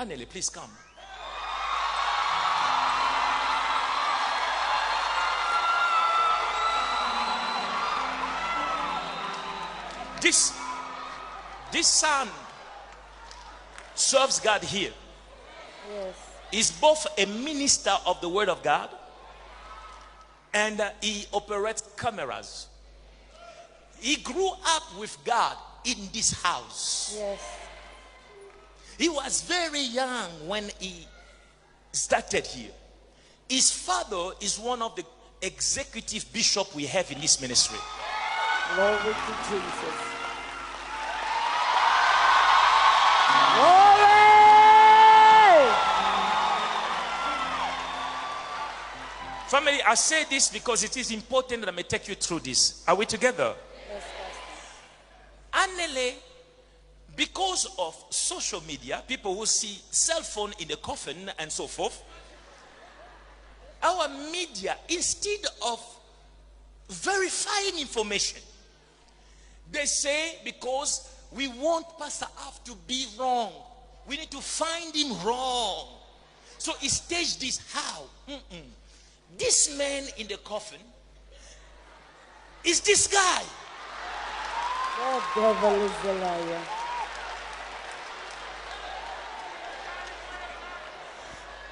Anele, please come. This son serves God here. Yes. He's both a minister of the word of God and he operates cameras. He grew up with God in this house. Yes. He was very young when he started here. His father is one of the executive bishops we have in this ministry. Glory to Jesus. Glory! Family, I say this because it is important that I may take you through this. Are we together? Yes, Pastor. Anele, because of social media, people who see cell phone in the coffin and so forth, our media, instead of verifying information, they say because we want Pastor Af to be wrong, we need to find him wrong. So he staged this. How? This man in the coffin is this guy. The devil is a liar.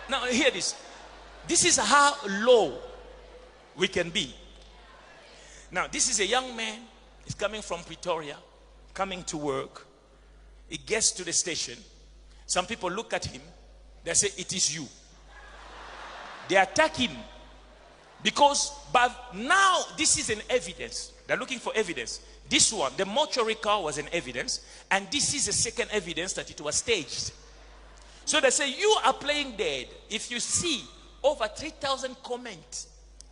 Now hear this. This is how low we can be. Now this is a young man. He's coming from Pretoria, coming to work. He gets to the station. Some people look at him. They say, it is you. They attack him. Because but now this is an evidence. They're looking for evidence. This one, the mortuary car, was an evidence. And this is a second evidence that it was staged. So they say, you are playing dead. If you see over 3,000 comments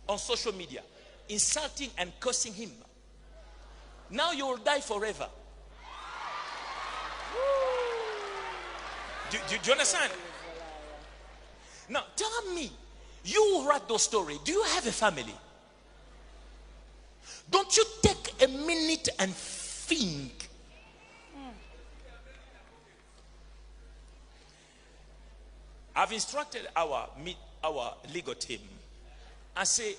on social media insulting and cursing him, now you will die forever. Do you understand? Now tell me, you who write those stories, do you have a family? Don't you take a minute and think? I've instructed our legal team. I say,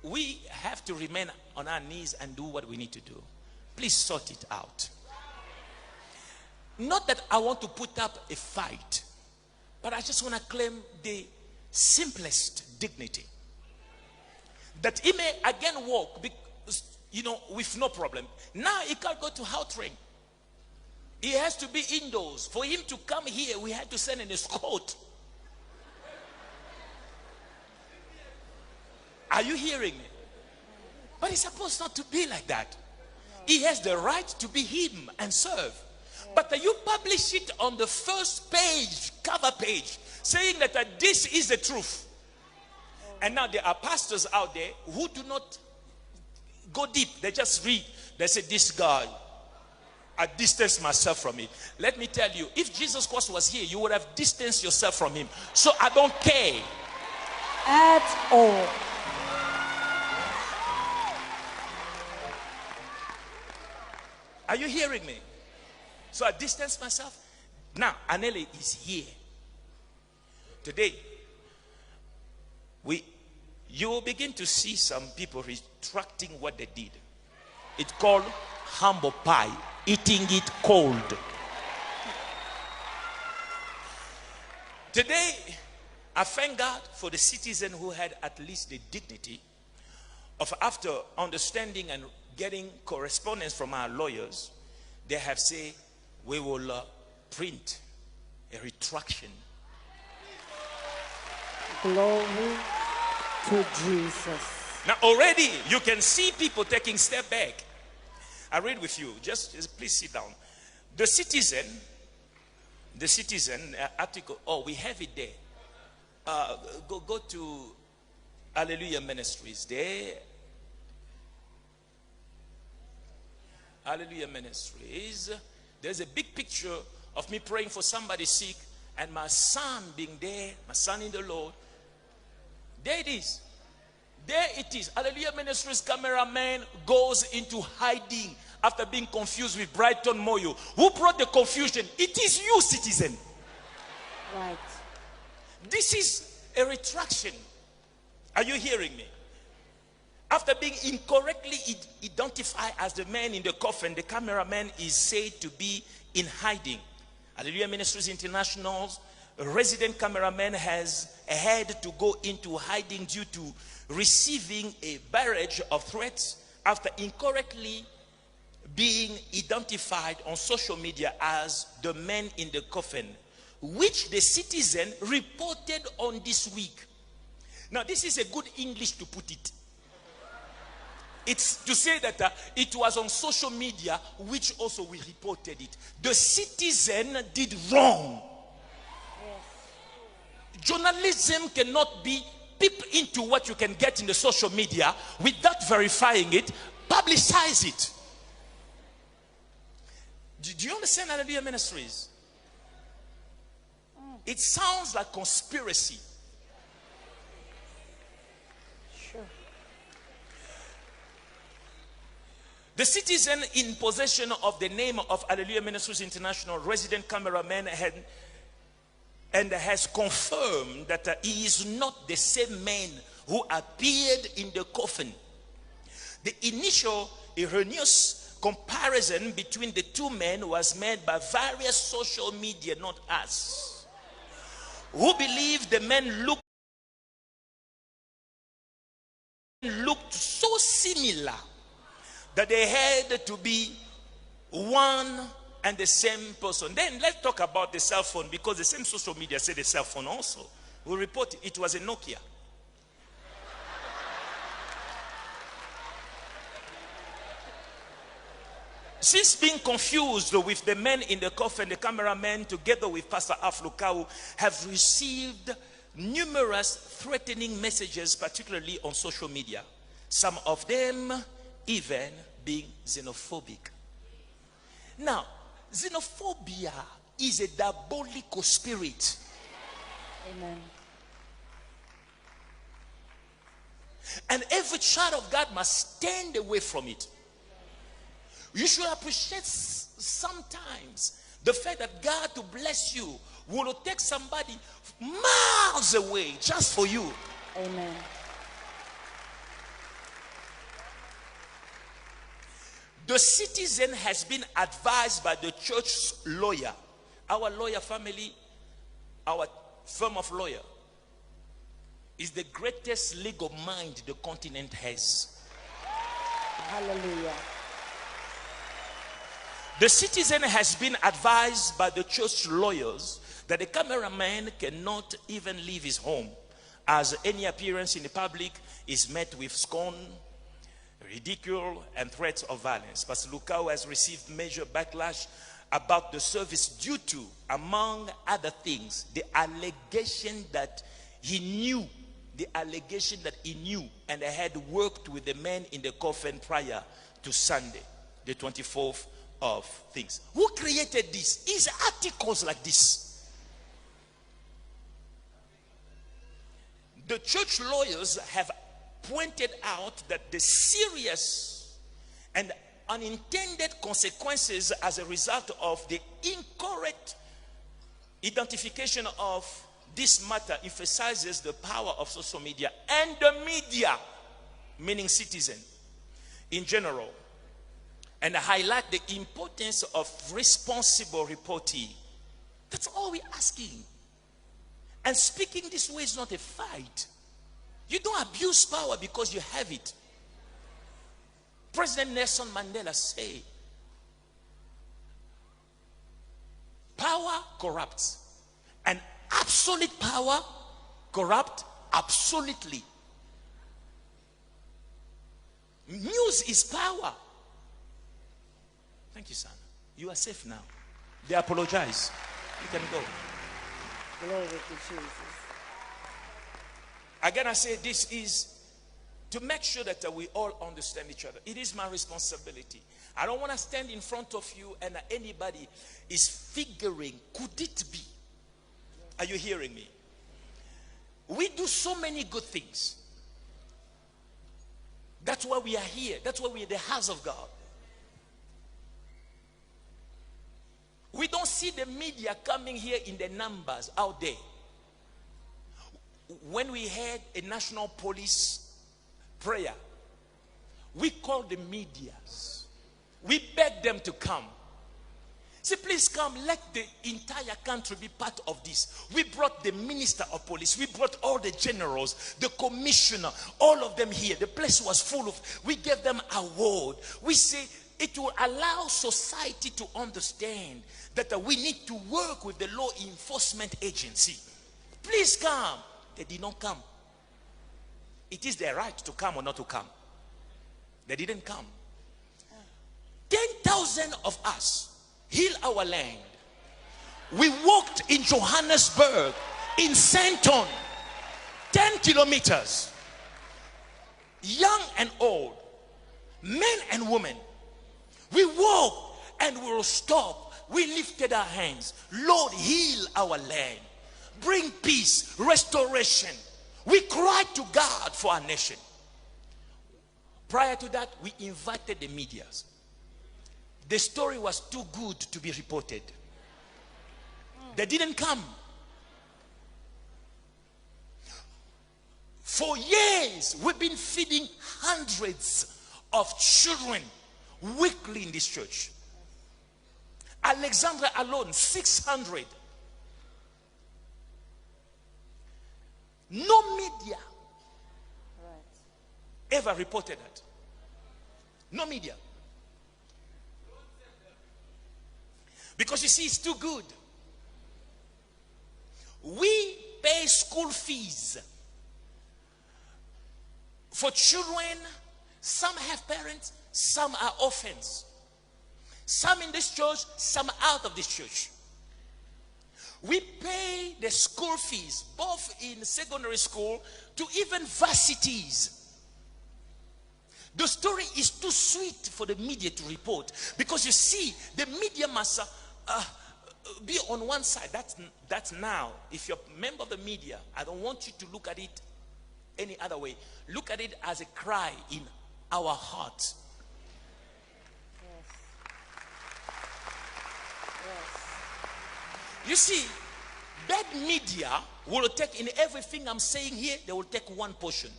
we have to remain on our knees and do what we need to do. Please sort it out. Not that I want to put up a fight, but I just want to claim the simplest dignity. That he may again walk, with no problem. Now he can't go to Outring. He has to be indoors. For him to come here, we had to send an escort. Are you hearing me? But it's supposed not to be like that. He has the right to be him and serve. But you publish it on the first page, cover page, saying that this is the truth. And now there are pastors out there who do not go deep. They just read. They say, this guy, I distance myself from it. Let me tell you, if Jesus Christ was here, you would have distanced yourself from him. So I don't care. At all. Are you hearing me? So I distance myself. Now, Anele is here. Today, you will begin to see some people retracting what they did. It's called humble pie, eating it cold. Today, I thank God for the citizen who had at least the dignity of, after understanding and getting correspondence from our lawyers, they have said, we will print a retraction. Glory to Jesus. Now already you can see people taking step back. I read with you. Just please sit down. The citizen article. Oh, we have it there. Go to Hallelujah Ministries. There. Hallelujah Ministries. There's a big picture of me praying for somebody sick and my son being there, my son in the Lord. There it is. There it is. Hallelujah Ministries cameraman goes into hiding after being confused with Brighton Moyo. Who brought the confusion? It is you, citizen. Right. This is a retraction. Are you hearing me? After being incorrectly identified as the man in the coffin, the cameraman is said to be in hiding. Hallelujah Ministries International's resident cameraman has had to go into hiding due to receiving a barrage of threats after incorrectly being identified on social media as the man in the coffin, which the Citizen reported on this week. Now, this is a good English to put it. It's to say that it was on social media, which also we reported it. The Citizen did wrong. Yes. Journalism cannot be peep into what you can get in the social media without verifying it, publicize it. Do you understand Hallelujah Ministries? It sounds like conspiracy. Sure. The Citizen in possession of the name of Hallelujah Ministries International resident cameraman has confirmed that he is not the same man who appeared in the coffin. The initial erroneous comparison between the two men was made by various social media, not us, who believe the men looked so similar that they had to be one and the same person. Then let's talk about the cell phone, because the same social media said the cell phone also. We report it was a Nokia. Since being confused with the men in the coffin, the cameraman, together with Pastor Aflukau, have received numerous threatening messages, particularly on social media. Some of them even being xenophobic. Now, xenophobia is a diabolical spirit. Amen. And every child of God must stand away from it. You should appreciate sometimes the fact that God to bless you will take somebody miles away just for you. Amen. The Citizen has been advised by the church lawyer. Our lawyer family, our firm of lawyer, is the greatest legal mind the continent has. Hallelujah. The Citizen has been advised by the church lawyers that the cameraman cannot even leave his home, as any appearance in the public is met with scorn, ridicule, and threats of violence. Pastor Lukau has received major backlash about the service due to, among other things, the allegation that he knew and had worked with the man in the coffin prior to Sunday, the 24th of things. Who created this? Is articles like this. The church lawyers have pointed out that the serious and unintended consequences as a result of the incorrect identification of this matter emphasizes the power of social media and the media, meaning Citizen in general, and highlight the importance of responsible reporting. That's all we're asking. And speaking this way is not a fight. You don't abuse power because you have it. President Nelson Mandela said, power corrupts, and absolute power corrupt absolutely. News is power. Thank you, son. You are safe now. They apologize. You can go. Glory to Jesus. Again, I say this is to make sure that we all understand each other. It is my responsibility. I don't want to stand in front of you and anybody is figuring, could it be? Are you hearing me? We do so many good things. That's why we are here. That's why we are the house of God. We don't see the media coming here in the numbers out there. When we had a national police prayer, we called the medias. We begged them to come. Say, please come, let the entire country be part of this. We brought the minister of police. We brought all the generals, the commissioner, all of them here. The place was full of, we gave them award. We say it will allow society to understand that we need to work with the law enforcement agency. Please come. They did not come. It is their right to come or not to come. They didn't come. 10,000 of us heal our land. We walked in Johannesburg, in Santon, 10 kilometers. Young and old, men and women. We walked and we will stop. We lifted our hands. Lord, heal our land. Bring peace, restoration. We cried to God for our nation. Prior to that, we invited the medias. The story was too good to be reported. They didn't come. For years, we've been feeding hundreds of children weekly in this church. Alexandra alone, 600. No media ever reported that. No media. Because you see, it's too good. We pay school fees for children. Some have parents, some are orphans. Some in this church, some out of this church. We pay the school fees, both in secondary school to even varsities. The story is too sweet for the media to report, because you see, the media must be on one side. That's now. If you're a member of the media, I don't want you to look at it any other way. Look at it as a cry in our hearts. You see, bad media will take, in everything I'm saying here, they will take one portion.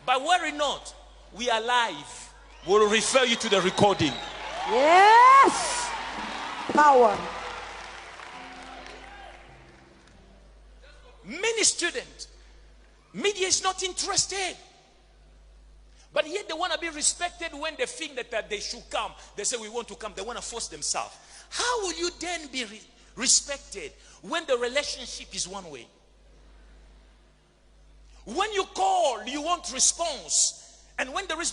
But worry not, we are live. We'll refer you to the recording. Yes! Power. Many students, media is not interested. But yet they want to be respected when they think that they should come. They say, we want to come. They want to force themselves. How will you then be respected when the relationship is one way? When you call, you want response, and when there is no